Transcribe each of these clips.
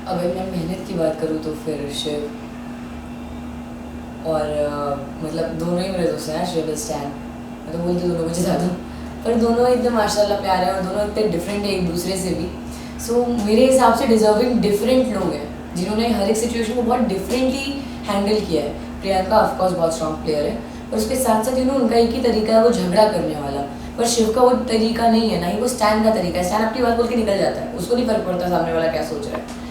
अगर मैं मेहनत की बात करूँ तो फिर शिव और मतलब दोनों ही मेरे दोस्त हैं, शिव स्टैन। मैं तो बोलती दोनों को जिता दूँ, पर दोनों एकदम माशाल्लाह प्यारे हैं और दोनों इतने डिफरेंट है एक दूसरे से भी। सो मेरे हिसाब से डिजर्विंग डिफरेंट लोग हैं जिन्होंने हर एक सिचुएशन को बहुत डिफरेंटली हैंडल किया है। प्रियंका ऑफकोर्स बहुत स्ट्रॉन्ग प्लेयर है, पर उसके साथ साथ उनका एक ही तरीका है वो झगड़ा करने वाला। पर शिव का वो तरीका नहीं है, ना ही वो स्टैन का तरीका है। स्टैन अपनी बात बोल के निकल जाता है, उसको नहीं फर्क पड़ता सामने वाला क्या सोच रहा है।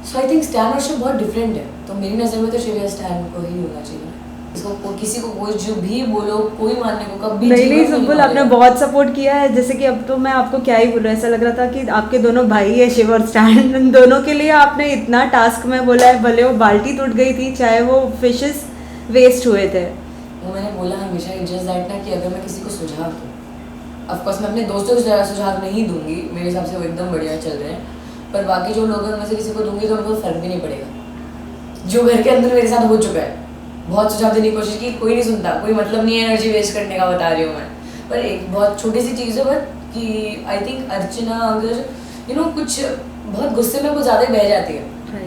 सो आई थिंक स्टैन और शिव बहुत डिफरेंट है, तो मेरी नज़र में तो शिव या स्टैन को ही होना चाहिए। इसको किसी को कोई जो भी बोलो, कोई मानने को कभी नहीं जीवन नहीं में सुम्बुल, आपने मानेगा। बहुत सपोर्ट किया है। जैसे कि अब तो मैं आपको क्या ही बोल रहा, ऐसा लग रहा था कि आपके दोनों भाई है शिव और स्टैन। उन दोनों के लिए आपने इतना टास्क में बोला है, भले वो बाल्टी टूट गई थी, चाहे वो फिशेस वेस्ट हुए थे। वो मैंने बोला हमेशा जस्ट दैट ना कि अगर मैं किसी को सुझाव दूँ, ऑफकोर्स मैं अपने दोस्तों को सुझाव नहीं दूंगी, मेरे हिसाब से वो एकदम बढ़िया चल रहे हैं, पर बाकी जो लोग हैं उनमें से किसी को दूंगी तो उनको फर्क भी नहीं पड़ेगा। जो घर के अंदर मेरे साथ हो चुका है, बहुत सुझाव देने की कोशिश की, कोई नहीं सुनता, कोई मतलब नहीं है एनर्जी वेस्ट करने का, बता रही हूँ मैं। पर एक बहुत छोटी सी चीज़ है बट कि आई थिंक अर्चना अगर कुछ बहुत गुस्से में कुछ ज़्यादा ही बह जाती है,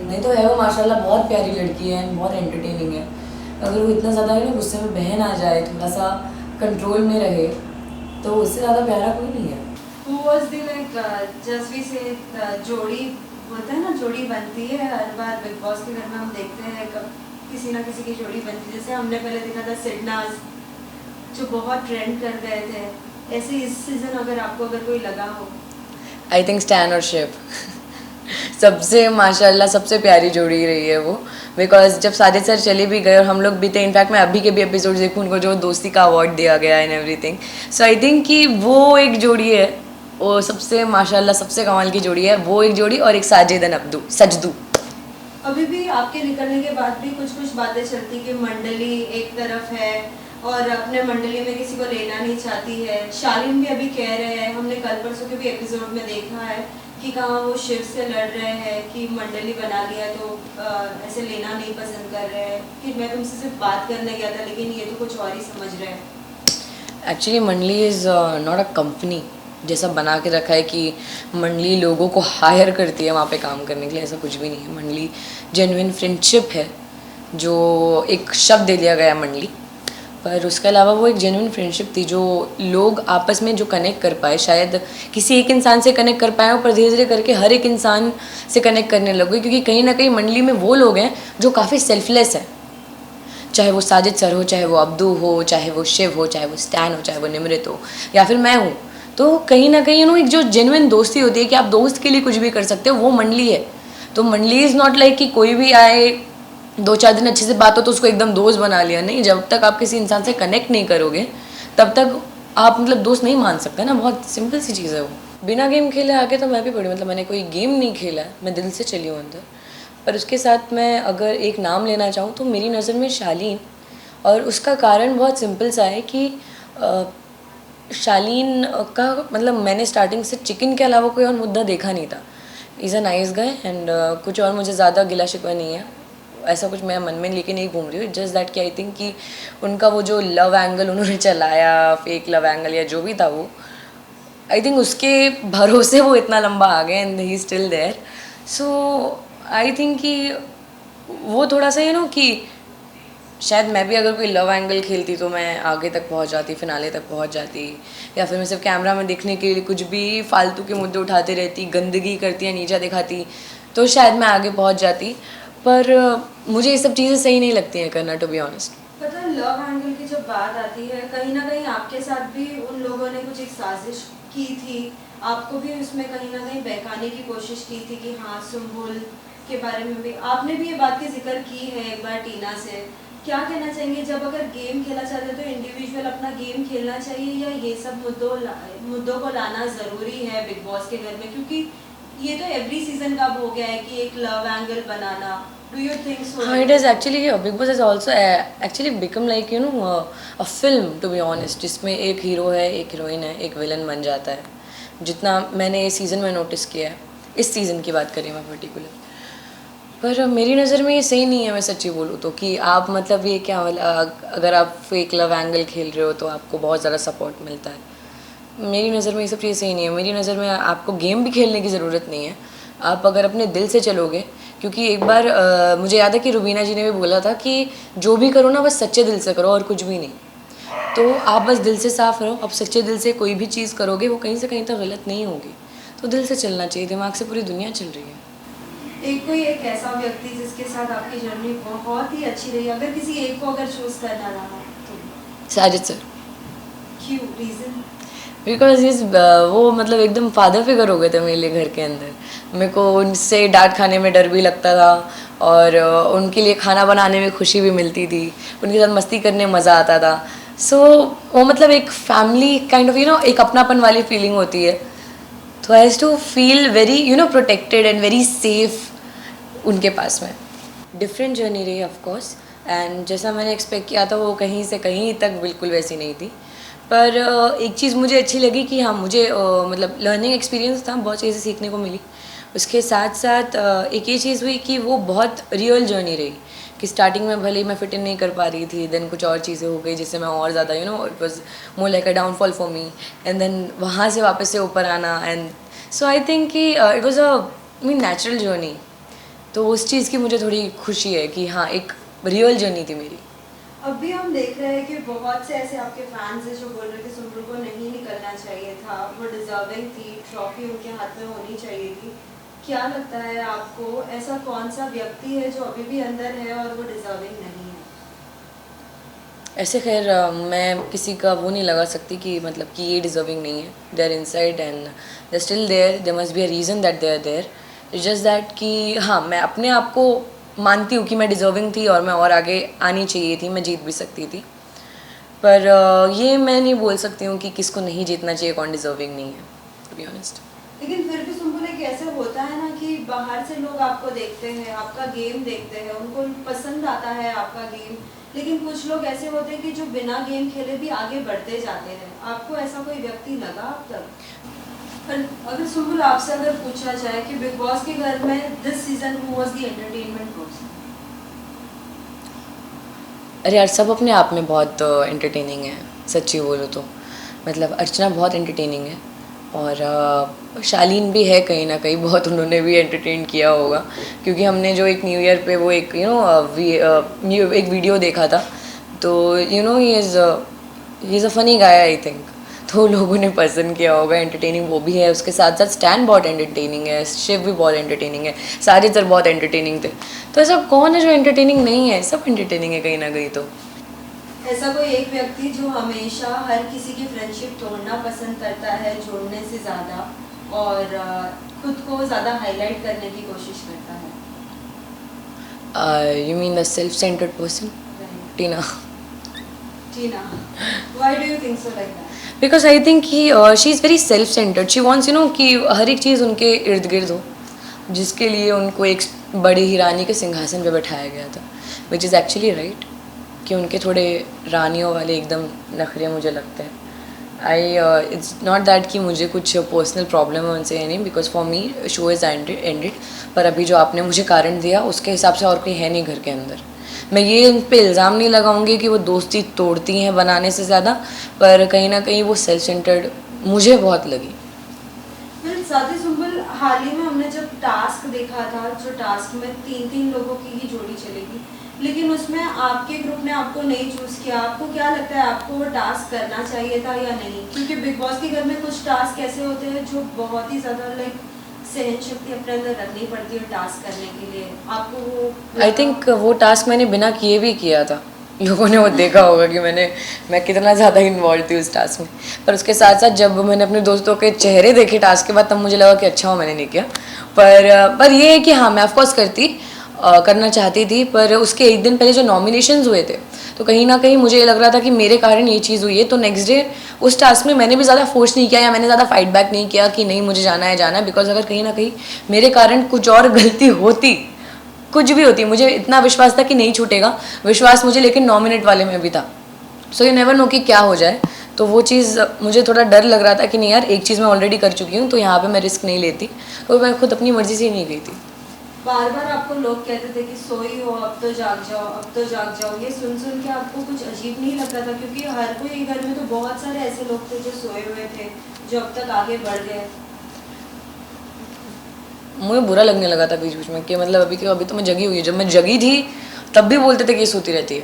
नहीं तो है वो माशाल्लाह बहुत प्यारी लड़की है, बहुत एंटरटेनिंग है। अगर वो इतना ज़्यादा गुस्से में बह ना जाए, थोड़ा सा कंट्रोल में रहे, तो उससे ज़्यादा प्यारा कोई नहीं है। Who was the like जैसे से जोड़ी होता है ना, जोड़ी बनती है हर बार बिग बॉस के घर में, हम देखते हैं किसी ना किसी की जोड़ी बनती है। जैसे हमने पहले देखा था सिडनाज, जो बहुत ट्रेंड कर गए थे। ऐसे इस सीजन अगर आपको अगर कोई लगा हो? आई थिंक स्टैन और शिव सबसे माशाल्लाह सबसे प्यारी जोड़ी रही है वो, बिकॉज जब साजिद सर चले भी गए और हम लोग भी थे, इनफैक्ट मैं अभी के भी एपिसोड देखूँ उनको जो दोस्ती का अवार्ड दिया गया and everything. So I think कि वो एक जोड़ी है, वो सबसे माशाल्लाह सबसे कमाल की जोड़ी है, वो एक जोड़ी, और एक साजिद एंड अब्दू सजदू। अभी भी आपके निकलने के बाद भी कुछ कुछ बातें चलती कि मंडली एक तरफ है और अपने मंडली में किसी को लेना नहीं चाहती है। शालीन भी अभी कह रहे हैं, हमने कल परसों के भी एपिसोड में देखा है कि कहाँ वो शिव से लड़ रहे हैं कि मंडली बना लिया तो ऐसे लेना नहीं पसंद कर रहे हैं, कि मैं तुमसे सिर्फ बात करने गया था लेकिन ये तो कुछ और ही समझ रहे हैं। एक्चुअली मंडली इज़ नॉट अ कंपनी जैसा बना के रखा है कि मंडली लोगों को हायर करती है वहाँ पे काम करने के लिए, ऐसा कुछ भी नहीं है। मंडली जेन्युइन फ्रेंडशिप है, जो एक शब्द दे दिया गया मंडली, पर उसके अलावा वो एक जेन्युइन फ्रेंडशिप थी जो लोग आपस में जो कनेक्ट कर पाए। शायद किसी एक इंसान से कनेक्ट कर पाए, पर धीरे धीरे करके हर एक इंसान से कनेक्ट करने लगे, क्योंकि कहीं ना कहीं मंडली में वो लोग हैं जो काफ़ी सेल्फलेस है। चाहे वो साजिद सर हो, चाहे वो अब्दू हो, चाहे वो शिव हो, चाहे वो स्टैन हो, चाहे वो निमृत हो, या फिर मैं हूँ, तो कहीं ना कहीं एक जो जेन्युइन दोस्ती होती है कि आप दोस्त के लिए कुछ भी कर सकते हो, वो मंडली है। तो मंडली इज़ नॉट लाइक कि कोई भी आए, दो चार दिन अच्छे से बात हो तो उसको एकदम दोस्त बना लिया। नहीं, जब तक आप किसी इंसान से कनेक्ट नहीं करोगे तब तक आप मतलब दोस्त नहीं मान सकते ना। बहुत सिंपल सी चीज़ है वो। बिना गेम खेले आके तो मैं भी पढ़ी, मतलब मैंने कोई गेम नहीं खेला है, मैं दिल से चली हूँ अंदर। पर उसके साथ मैं अगर एक नाम लेना चाहूँ तो मेरी नज़र में शालीन, और उसका कारण बहुत सिंपल सा है कि शालीन का मतलब मैंने स्टार्टिंग से चिकन के अलावा कोई और मुद्दा देखा नहीं था। Is a nice guy and कुछ और मुझे ज़्यादा गिला शिकवा नहीं है, ऐसा कुछ मैं मन में लेके नहीं घूम रही हूँ। जस्ट दैट कि आई थिंक कि उनका वो जो लव एंगल उन्होंने चलाया, फेक लव एंगल या जो भी था वो, आई थिंक उसके भरोसे वो इतना लंबा आ गए and he still there. So I think कि वो थोड़ा सा कि शायद मैं भी अगर कोई लव एंगल खेलती तो मैं आगे तक पहुंच जाती, फिनाले तक पहुंच जाती, या फिर मैं सिर्फ कैमरा में दिखने के लिए कुछ भी फालतू के मुद्दे उठाते रहती, गंदगी करती या नीचा दिखाती, तो शायद मैं आगे पहुंच जाती। पर मुझे ये सब चीज़ें सही नहीं लगती हैं करना, टू बी ऑनेस्ट। पता है, लव एंगल की जब बात आती है, कहीं ना कहीं आपके साथ भी उन लोगों ने कुछ एक साजिश की थी, आपको भी उसमें कहीं ना कहीं बहकाने की कोशिश की थी कि हाँ, सुम्बुल के बारे में भी आपने भी ये बात की जिक्र की है एक बार टीना से। क्या कहना चाहेंगे, जब अगर गेम खेला चाहते हो तो इंडिविजुअल अपना गेम खेलना चाहिए या ये सब मुद्दों को लाना ज़रूरी है बिग बॉस के घर में? क्योंकि ये तो एवरी सीजन का हो गया है कि एक लव एंगल बनाना। Do you think so? हाँ, it is actually Bigg Boss is also actually become like a film, to be honest, जिसमें एक हीरो है, एक हीरोइन है, एक विलन बन जाता है। जितना मैंने इस सीज़न में नोटिस किया है, इस सीज़न की बात करें मैं पर्टिकुलर, पर मेरी नज़र में ये सही नहीं है। मैं सच्ची बोलूँ तो कि आप मतलब ये क्या, अगर आप फेक लव एंगल खेल रहे हो तो आपको बहुत ज़्यादा सपोर्ट मिलता है। मेरी नज़र में ये सब चीज़ें सही नहीं है। मेरी नज़र में आपको गेम भी खेलने की ज़रूरत नहीं है। आप अगर अपने दिल से चलोगे, क्योंकि एक बार मुझे याद है कि रुबीना जी ने भी बोला था कि जो भी करो ना बस सच्चे दिल से करो और कुछ भी नहीं। तो आप बस दिल से साफ रहो, आप सच्चे दिल से कोई भी चीज़ करोगे वो कहीं से कहीं तक गलत नहीं होगी। तो दिल से चलना चाहिए, दिमाग से पूरी दुनिया चल रही है। एक ऐसा व्यक्ति जिसके साथ आपकी जर्नी बहुत ही अच्छी रही, अगर किसी एक को अगर चूज करना रहा तो साजिद सर। क्यों, रीजन? बिकॉज इस वो मतलब एकदम फादर फिगर हो गए थे मेरे लिए घर के अंदर। मेरे को उनसे डांट खाने में डर भी लगता था और उनके लिए खाना बनाने में खुशी भी मिलती थी, उनके साथ मस्ती करने में मज़ा आता था। सो वो मतलब एक फैमिली काइंड ऑफ एक अपनापन वाली फीलिंग होती है। तो I has to feel very protected and very safe उनके पास में। डिफरेंट जर्नी रही ऑफ कोर्स, एंड जैसा मैंने एक्सपेक्ट किया था वो कहीं से कहीं तक बिल्कुल वैसी नहीं थी। पर एक चीज़ मुझे अच्छी लगी कि हाँ मुझे मतलब लर्निंग एक्सपीरियंस था, बहुत चीज़ें सीखने को मिली। उसके साथ साथ एक ये चीज़ हुई कि वो बहुत रियल जर्नी रही कि स्टार्टिंग में भले ही मैं फिट इन नहीं कर पा रही थी, देन कुछ और चीज़ें हो गई जिससे मैं और ज़्यादा it was more like a downfall for me, and then वहाँ से वापस से ऊपर आना। एंड सो आई थिंक कि it was a natural journey. तो उस चीज़ की मुझे थोड़ी खुशी है कि हाँ एक रियल जर्नी थी मेरी। अभी हम देख रहे हैं कि बहुत से ऐसे आपके फैंस हैं जो बोल रहे थे सुम्बुल को नहीं निकलना चाहिए था, वो डिजर्विंग थी, ट्रॉफी उनके हाथ में होनी चाहिए थी। क्या लगता है आपको, ऐसा कौन सा व्यक्ति है जो अभी भी अंदर है और वो डिजर्विंग नहीं है? ऐसे खैर मैं किसी का वो नहीं लगा सकती कि मतलब कि ये डिजर्विंग नहीं है। They are inside and they still there must be a reason that they are there. It's just that कि हाँ मैं अपने आप को मानती हूँ कि मैं डिजर्विंग थी और मैं और आगे आनी चाहिए थी, मैं जीत भी सकती थी। पर ये मैं नहीं बोल सकती हूँ कि किसको नहीं जीतना चाहिए, कौन डिजर्विंग नहीं है, टू बी ऑनेस्ट। लेकिन फिर भी सुम्बुल एक ऐसे होता है ना कि बाहर से लोग आपको देखते हैं, आपका गेम देखते हैं, उनको पसंद आता है आपका गेम, लेकिन कुछ लोग ऐसे होते हैं कि जो बिना गेम खेले भी आगे बढ़ते जाते हैं। आपको ऐसा कोई व्यक्ति लगा अब तक? पर अगर सुम्बुल आपसे अगर पूछा जाए कि बिग बॉस के घर में this season who was the entertainment person? अरे यार सब अपने आप में बहुत एंटरटेनिंग है, सच्ची बोलो तो। मतलब अर्चना बहुत एंटरटेनिंग है और शालीन भी है कहीं ना कहीं, बहुत उन्होंने भी एंटरटेन किया होगा क्योंकि हमने जो एक न्यू ईयर पे वो एक एक वीडियो देखा था, तो he is a funny guy I think, तो लोगों ने पसंद किया होगा। एंटरटेनिंग वो भी है, उसके साथ साथ स्टैन बहुत एंटरटेनिंग है, शिव भी बहुत एंटरटेनिंग है, साजिद सर बहुत एंटरटेनिंग थे। तो ऐसा कौन है जो एंटरटेनिंग नहीं है, सब एंटरटेनिंग है कहीं ना कहीं। तो ऐसा कोई एक व्यक्ति जो हमेशा हर किसी की फ्रेंडशिप तोड़ना पसंद करता है जोड़ने से ज़्यादा, और खुद को ज़्यादा हाईलाइट करने की कोशिश करता है? You mean the self centred person? Tina. Tina, why do you think so like that? Because I think कि she is very self centred. She wants कि हर एक चीज़ उनके इर्द गिर्द हो, जिसके लिए उनको एक बड़ी ही रानी के सिंहासन पे बैठाया गया था, विच इज़ एक्चुअली राइट कि उनके थोड़े रानियों वाले एकदम नखरे मुझे लगते हैं। इट्स नॉट दैट कि मुझे कुछ पर्सनल प्रॉब्लम है उनसे या नहीं, because for me show is ended. पर अभी जो आपने मुझे कारण दिया उसके हिसाब से और कोई है नहीं घर के अंदर। मैं ये उन पर इल्ज़ाम नहीं लगाऊंगी कि वो दोस्ती तोड़ती हैं बनाने से ज़्यादा, पर कहीं ना कहीं वो सेल्फ सेंटर्ड मुझे बहुत लगी। साथ ही सुम्बुल, हाल ही में हमने जब टास्क देखा था, जो टास्क में 3 लोगों की ही जोड़ी चलेगी, लेकिन उसमें आपके ग्रुप ने आपको नहीं चूज किया। आपको क्या लगता है, आपको वो टास्क करना चाहिए था या नहीं? क्योंकि बिग बॉस के घर में कुछ टास्क ऐसे होते हैं जो बहुत ही ज़्यादा लाइक सहन शक्ति अपने अंदर रखनी पड़ती है टास्क करने के लिए। आपको वो आई थिंक वो टास्क मैंने बिना किए भी किया था, लोगों ने वो देखा होगा कि मैं कितना ज़्यादा इन्वॉल्व थी उस टास्क में। पर उसके साथ साथ जब मैंने अपने दोस्तों के चेहरे देखे टास्क के बाद, तब मुझे लगा कि अच्छा हो मैंने नहीं किया। पर ये है कि हाँ मैं ऑफकोर्स करना चाहती थी, पर उसके एक दिन पहले जो नॉमिनेशंस हुए थे, तो कहीं ना कहीं मुझे ये लग रहा था कि मेरे कारण ये चीज़ हुई है। तो नेक्स्ट डे उस टास्क में मैंने भी ज़्यादा फोर्स नहीं किया या मैंने ज़्यादा फाइट बैक नहीं किया कि नहीं मुझे जाना है, बिकॉज अगर कहीं ना कहीं मेरे कारण कुछ और गलती होती, कुछ भी होती, मुझे इतना विश्वास था कि नहीं छूटेगा विश्वास मुझे, लेकिन नॉमिनेट वाले में भी था। सो यू नेवर नो कि क्या हो जाए। तो वो चीज़ मुझे थोड़ा डर लग रहा था कि नहीं यार एक चीज़ मैं ऑलरेडी कर चुकी हूँ, तो यहाँ पे मैं रिस्क नहीं लेती। तो मैं खुद अपनी मर्जी से ही नहीं गई थी। बार बार आपको लोग कहते थे कि सोई हो, अब तो जाग जाओ, अब तो जाग जाओ। ये सुन सुन के आपको कुछ अजीब नहीं लगता था? क्योंकि हर कोई घर में तो बहुत सारे ऐसे लोग थे जो सोए हुए थे, जो अब तक आगे बढ़ गए। मुझे बुरा लगने लगा था बीच बीच में कि मतलब अभी तो मैं जगी हुई है, जब मैं जगी थी तब भी बोलते थे कि ये सोती रहती है,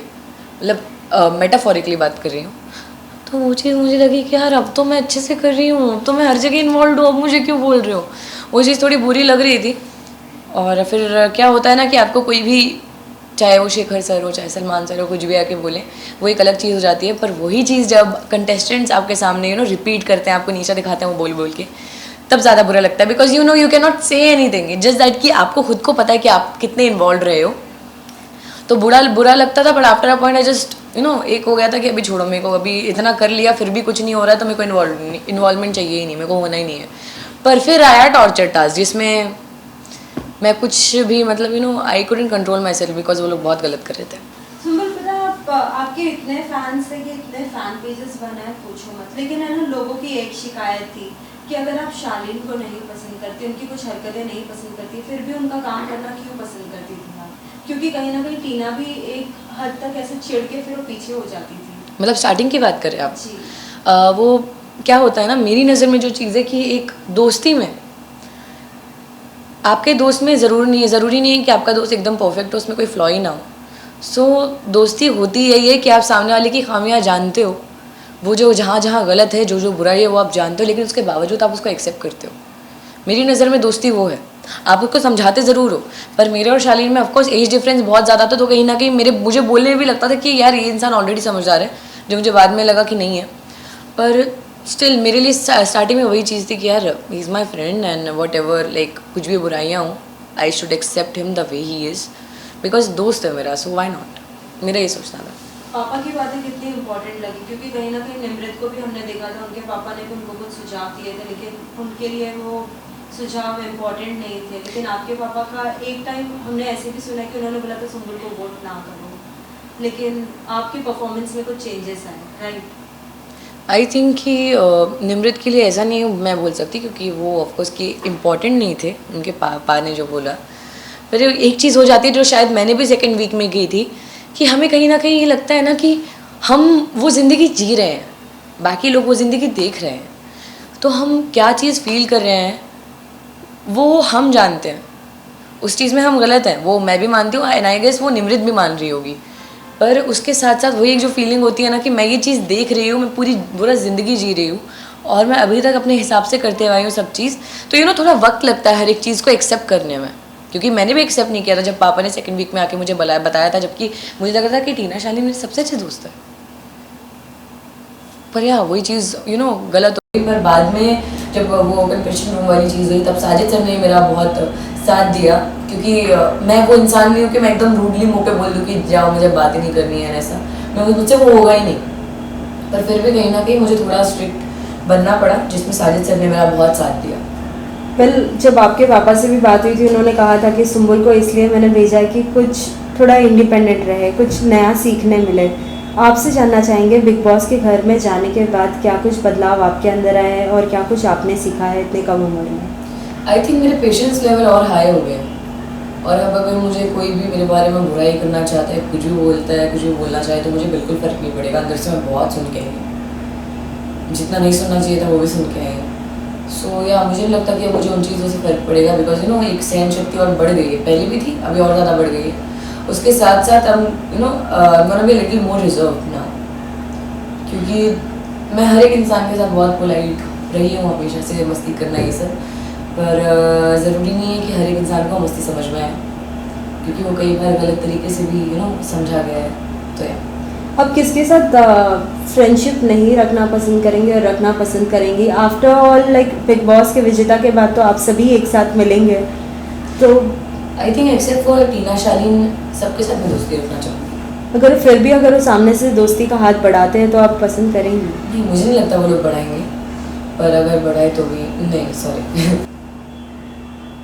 मतलब मेटाफोरिकली बात कर रही हूँ। तो वो चीज़ मुझे लगी कि यार अब तो मैं अच्छे से कर रही हूँ, अब तो मैं हर जगह इन्वॉल्व हूँ, अब मुझे क्यों बोल रहे हो। वो चीज़ थोड़ी बुरी लग रही थी। और फिर क्या होता है ना कि आपको कोई भी, चाहे वो शेखर सर हो चाहे सलमान सर हो, कुछ भी आके बोले वो एक अलग चीज़ हो जाती है। पर वही चीज़ जब कंटेस्टेंट्स आपके सामने रिपीट करते हैं, आपको नीचा दिखाते हैं वो बोल बोल के, तब ज़्यादा बुरा लगता है। Because you can not say anything, just that कि आपको खुद को पता है कि आप कितने इन्वॉल्व रहे हो। तो बुरा लगता था, but after a point I just एक हो गया था कि अभी छोड़ो, मेरे को अभी इतना कर लिया फिर भी कुछ नहीं हो रहा है, तो मेरे को इन्वॉल्वमेंट चाहिए ही नहीं, मेरे को होना ही नहीं है। पर फिर आया टॉर्चर टास्क, जिसमें मैं कुछ भी मतलब I couldn't control my self, because वो लोग बहुत गलत कर रहे थे। सुम्बुल, पता है आपके इतने फैंस थे कि इतने फैन पेजेस बनाए, पूछो मत। लेकिन है ना, लोगों की एक शिकायत थी कि अगर आप शालीन को नहीं पसंद करती, उनकी कुछ हरकतें नहीं पसंद करती, फिर भी उनका काम करना क्यों पसंद करती थी आप? क्योंकि कहीं ना कहीं टीना भी एक हद तक ऐसे चिढ़ के फिर वो पीछे हो जाती थी। मतलब स्टार्टिंग की बात करें आप, जी। वो क्या होता है ना, मेरी नज़र में जो चीज़ है कि एक दोस्ती में, आपके दोस्त में ज़रूरी नहीं है कि आपका दोस्त एकदम परफेक्ट हो, उसमें कोई फ्लॉ ही ना हो। सो दोस्ती होती यही है कि आप सामने वाले की खामियां जानते हो, वो जो जहाँ जहाँ गलत है, जो बुराई है वो आप जानते हो, लेकिन उसके बावजूद आप उसको एक्सेप्ट करते हो। मेरी नज़र में दोस्ती वो है, आप उसको समझाते ज़रूर हो। पर मेरे और शालीन में ऑफकोर्स एज डिफरेंस बहुत ज़्यादा था, तो कहीं ना कहीं मुझे बोलने में भी लगता था कि यार ये इंसान ऑलरेडी समझदार है, जो मुझे बाद में लगा कि नहीं है। पर स्टिल मेरे लिए स्टार्टिंग में वही चीज़ थी कि यार he is my friend and whatever, like कुछ भी बुराइयाँ हों, I should accept him the way he is, because दोस्त है मेरा, सो वाई नॉट, मेरा ये सोचना था। पापा की बातें कितनी इंपॉर्टेंट लगी, क्योंकि कहीं ना कहीं निमृत को भी हमने देखा था, उनके पापा ने भी उनको कुछ सुझाव दिए थे, लेकिन उनके लिए वो सुझाव इम्पोर्टेंट नहीं थे। लेकिन आपके पापा का एक टाइम हमने ऐसे भी सुना कि उन्होंने बोला था सुम्बुल को वोट ना करो, लेकिन आपकी परफॉर्मेंस में कुछ चेंजेस आए, राइट? आई थिंक कि निमृत के लिए ऐसा नहीं मैं बोल सकती, क्योंकि वो ऑफकोर्स कि इम्पॉर्टेंट नहीं थे, उनके पापा ने जो बोला। पर एक चीज़ हो जाती है जो शायद मैंने भी सेकेंड वीक में की थी, कि हमें कहीं ना कहीं ये लगता है ना कि हम वो ज़िंदगी जी रहे हैं, बाकी लोग वो ज़िंदगी देख रहे हैं, तो हम क्या चीज़ फील कर रहे हैं वो हम जानते हैं। उस चीज़ में हम गलत हैं, वो मैं भी मानती हूँ, एंड आई गेस वो निमृत भी मान रही होगी। पर उसके साथ साथ वही एक जो फीलिंग होती है ना कि मैं ये चीज़ देख रही हूँ, मैं पूरा ज़िंदगी जी रही हूँ और मैं अभी तक अपने हिसाब से करते आई हूँ सब चीज़, तो थोड़ा वक्त लगता है हर एक चीज़ को एक्सेप्ट करने में। क्योंकि मैंने भी एक्सेप्ट नहीं किया था जब पापा ने सेकंड वीक में आके मुझे बताया था, जबकि मुझे लगा था कि टीना शालीन मेरी सबसे अच्छी दोस्त है। पर यार वही चीज़ गलत हो गई। पर बाद में जब वो कन्फेशन रूम वाली चीज़ हुई, तब साजिद सर ने मेरा बहुत साथ दिया, क्योंकि मैं वो इंसान नहीं हूँ कि मैं एकदम रूडली मुँह पे बोल दूँ कि जाओ मुझे बात ही नहीं करनी है, ऐसा मुझसे वो होगा ही नहीं। पर फिर भी कहीं ना कहीं मुझे थोड़ा स्ट्रिक्ट बनना पड़ा, जिसमें साजिद सर ने मेरा बहुत साथ दिया। वेल, जब आपके पापा से भी बात हुई थी, उन्होंने कहा था कि सुम्बुल को इसलिए मैंने भेजा है कि कुछ थोड़ा इंडिपेंडेंट रहे, कुछ नया सीखने मिले। आपसे जानना चाहेंगे, बिग बॉस के घर में जाने के बाद क्या कुछ बदलाव आपके अंदर आए हैं और क्या कुछ आपने सीखा है इतने कम उम्र में? आई थिंक मेरे पेशेंस लेवल और हाई हो गए, और अब अगर मुझे कोई भी मेरे बारे में बुराई करना चाहता है, कुछ भी बोलता है, कुछ भी बोलना चाहे, तो मुझे बिल्कुल फ़र्क नहीं पड़ेगा। अंदर से मैं बहुत सुन के आई, जितना नहीं सुनना चाहिए था वो भी सुन के आई। सो या मुझे नहीं लगता कि अब मुझे उन चीज़ों से फ़र्क पड़ेगा, बिकॉज एक सहन शक्ति और बढ़ गई है, पहले भी थी अभी और ज़्यादा बढ़ गई है। उसके साथ साथ हम gonna be little more reserve ना, क्योंकि मैं हर एक इंसान के साथ बहुत पोलाइट रही हूँ हमेशा से, मस्ती करना ये सब। पर ज़रूरी नहीं है कि हर एक इंसान को मस्ती समझ में आए, क्योंकि वो कई बार गलत तरीके से भी समझा गया है। तो या अब किसके साथ फ्रेंडशिप नहीं रखना पसंद करेंगे और रखना पसंद करेंगी? After all, like big boss के विजेता के बाद तो आप सभी एक साथ मिलेंगे, तो आई थिंक एक्सेप्ट फॉर टीना शालीन सबके साथ मैं दोस्ती रखना चाहूँगी। अगर वो सामने से दोस्ती का हाथ बढ़ाते हैं तो आप पसंद करेंगी? नहीं, मुझे नहीं लगता वो लोग बढ़ाएंगे, पर अगर बढ़ाए तो भी नहीं, सॉरी।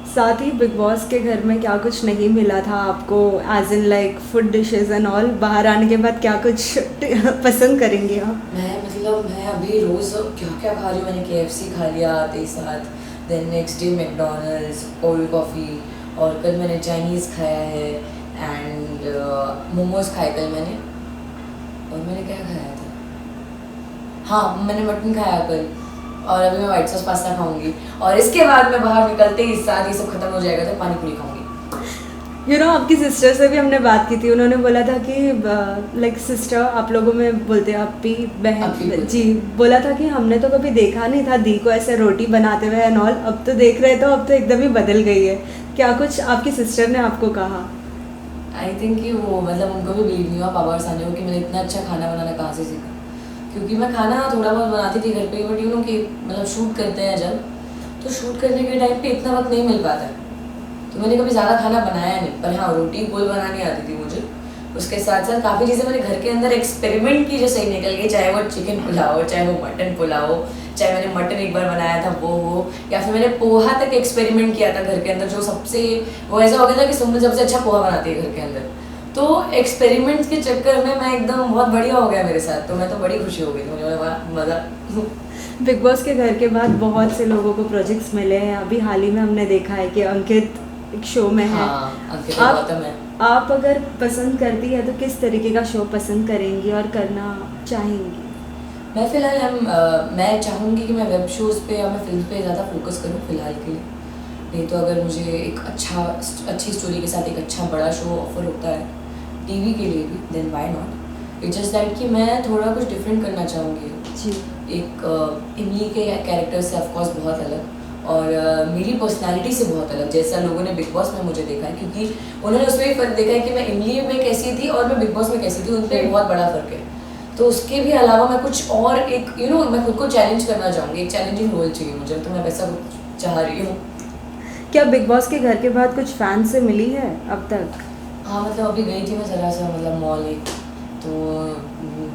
साथ ही बिग बॉस के घर में क्या कुछ नहीं मिला था आपको, as in like food dishes and all? बाहर आने के बाद क्या कुछ पसंद करेंगे आप? मैं अभी रोज़ क्या क्या खा रही हूँ। मैंने KFC खा लिया आते ही साथ, then next day McDonald's, cold coffee, और कल मैंने चाइनीज़ खाया है, एंड मोमोज़ खाए कल मैंने। और मैंने क्या खाया था, हाँ मैंने मटन खाया कल, और अभी मैं व्हाइट सॉस पास्ता खाऊंगी और इसके बाद मैं बाहर निकलते ही साथ ये सब खत्म हो जाएगा तो पानी पूरी खाऊंगी। आपकी सिस्टर से भी हमने बात की थी, उन्होंने बोला था कि लाइक सिस्टर आप लोगों में बोलते हैं अपी अपी बहन बोलते जी, बोला था कि हमने तो कभी देखा नहीं था दी को ऐसे रोटी बनाते हुए एंड ऑल, अब तो देख रहे तो अब तो एकदम ही बदल गई है। क्या कुछ आपकी सिस्टर ने आपको कहा? आई थिंक कि वो मतलब उनको भी बिलीव नहीं हुआ पापा और सानिया को कि मैंने इतना अच्छा खाना बनाना कहाँ से सीखा, क्योंकि मैं खाना थोड़ा बहुत बनाती थी घर पे, बट यू नो कि मतलब शूट करते हैं जब, तो शूट करने के टाइम पे इतना वक्त नहीं मिल पाता है, तो मैंने कभी ज़्यादा खाना बनाया नहीं। पर हाँ, रोटी गोल बनानी आती थी मुझे। उसके साथ साथ काफ़ी चीज़ें मैंने घर के अंदर एक्सपेरिमेंट की जो सही निकल गई, चाहे वो चिकन पुलाव, चाहे वो मटन पुलाव, चाहे मैंने मटन एक बार बनाया था वो हो, या फिर मैंने पोहा तक एक्सपेरिमेंट किया था घर के अंदर, जो सबसे वो ऐसा हो गया था कि सुमन सबसे अच्छा पोहा बनाती है घर के अंदर। तो एक्सपेरिमेंट्स के चक्कर में मैं एकदम बहुत बढ़िया हो गया मेरे साथ, तो मैं तो बड़ी खुशी हो गई, मुझे लगा मज़ा। बिग बॉस के घर के बाद बहुत से लोगों को प्रोजेक्ट्स मिले हैं, अभी हाल ही में हमने देखा है कि अंकित एक शो में है। हाँ, अंकित और गौतम है। आप अगर पसंद करती है तो किस तरीके का शो पसंद करेंगी और करना चाहेंगी? मैं फ़िलहाल मैं चाहूँगी कि मैं वेब शोज़ पे या मैं फिल्म पे ज़्यादा फोकस करूँ फ़िलहाल के लिए। नहीं तो अगर मुझे एक अच्छी स्टोरी के साथ एक अच्छा बड़ा शो ऑफर होता है टीवी के लिए भी, then why not. It's just that कि मैं थोड़ा कुछ डिफरेंट करना चाहूँगी जी। एक इमली के कैरेक्टर से ऑफकोर्स बहुत अलग, और मेरी पर्सनालिटी से बहुत अलग, जैसा लोगों ने बिग बॉस में मुझे देखा है, क्योंकि उन्होंने उसमें भी फ़र्क देखा है कि मैं इमली में कैसी थी और मैं बिग बॉस में कैसी थी, उन पर बहुत बड़ा फ़र्क है। तो उसके भी अलावा मैं कुछ और एक मैं खुद को चैलेंज करना चाहूँगी, एक चैलेंजिंग रोल चाहिए मुझे, तो मैं वैसा कुछ चाह रही हूँ। क्या बिग बॉस के घर के बाद कुछ फैन से मिली है अब तक? हाँ, मतलब अभी गई थी मैं ज़रा सा मतलब मॉल एक, तो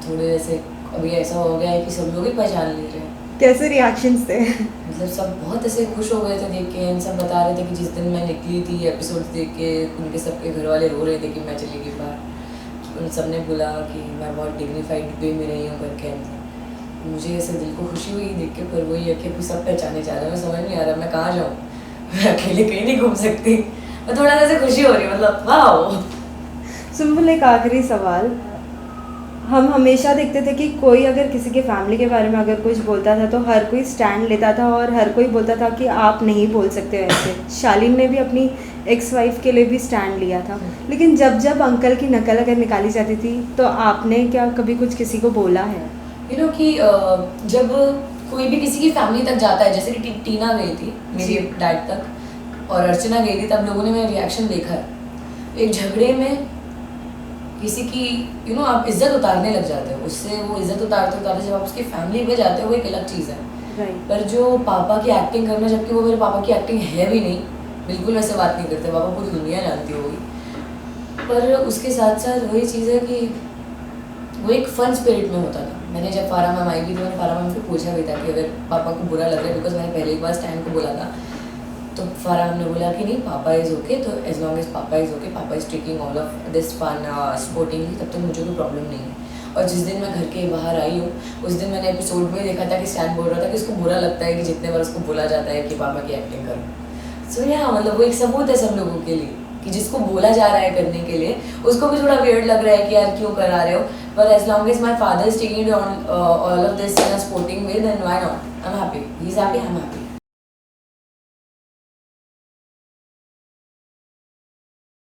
थोड़े ऐसे अभी ऐसा हो गया है कि सब लोग ही पहचान ले रहे हैं। कैसे रिएक्शंस थे? मतलब सब बहुत ऐसे खुश हो गए थे देख के, सब बता रहे थे कि जिस दिन मैं निकली थी एपिसोड देख के उनके सबके घर वाले रो रहे थे कि मैं चली गई बाहर। उन सब ने बोला कि मैं बहुत डिग्निफाइड वे में रही हूँ करके। मुझे ऐसे दिल को खुशी हुई देख के, पर वही है कि अभी सब पहचाने जा रहे हैं, मैं समझ नहीं आ रहा मैं कहाँ जाऊँ, मैं अकेले कहीं नहीं घूम सकती। मैं थोड़ा सा खुशी हो रही है, मतलब वाह। सुम्बुल, एक आखिरी सवाल, हम हमेशा देखते थे कि कोई अगर किसी के फैमिली के बारे में अगर कुछ बोलता था तो हर कोई स्टैंड लेता था और हर कोई बोलता था कि आप नहीं बोल सकते ऐसे। शालीन ने भी अपनी एक्स वाइफ के लिए भी स्टैंड लिया था, लेकिन जब जब अंकल की नकल अगर निकाली जाती थी तो आपने क्या कभी कुछ किसी को बोला है? कि जब कोई भी किसी की फैमिली तक जाता है, जैसे कि टीना गई थी मेरे डैड तक और अर्चना गई थी, तब लोगों ने मेरा रिएक्शन देखा है। एक झगड़े में किसी की आप इज्जत उतारने लग जाते हो, उससे वो इज्जत उतारते उतारते जब आप उसकी फैमिली पे जाते हो वो एक अलग चीज़ है। राइट। पर जो पापा की एक्टिंग करना, जबकि वो मेरे पापा की एक्टिंग है भी नहीं, बिल्कुल वैसे बात नहीं करते, पापा पूरी दुनिया जानती होगी। पर उसके साथ साथ वही चीज़ है कि वो एक फन स्पिरिट में होता था। मैंने जब फारा मैम आई भी तो मैंने फारा मैम को पूछा भी था कि अगर पापा को बुरा लग रहा है, बिकॉज मैंने पहले एक बार स्टैंड को बोला था, तो फारा मैम ने बोला कि नहीं पापा इज़ ओके, तो एज लॉन्ग एज पापा इज़ ओके, पापा is taking all of this fun sportingly, तब तक मुझे कोई प्रॉब्लम नहीं है। और जिस दिन मैं घर के बाहर आई हूँ उस दिन मैंने एपिसोड में देखा था कि स्टैंड बोल रहा था कि उसको बुरा लगता है कि जितने बार उसको बोला जाता है कि पापा की एक्टिंग करो। सो या मतलब वो एक सबूत है सब लोगों के लिए कि जिसको बोला जा रहा है करने के लिए उसको भी थोड़ा वियर्ड लग रहा है कि यार क्यों करा रहे हो, पर as long as my father is taking it on all of this in a sporting way, then why not, I am happy, he is happy, I am happy.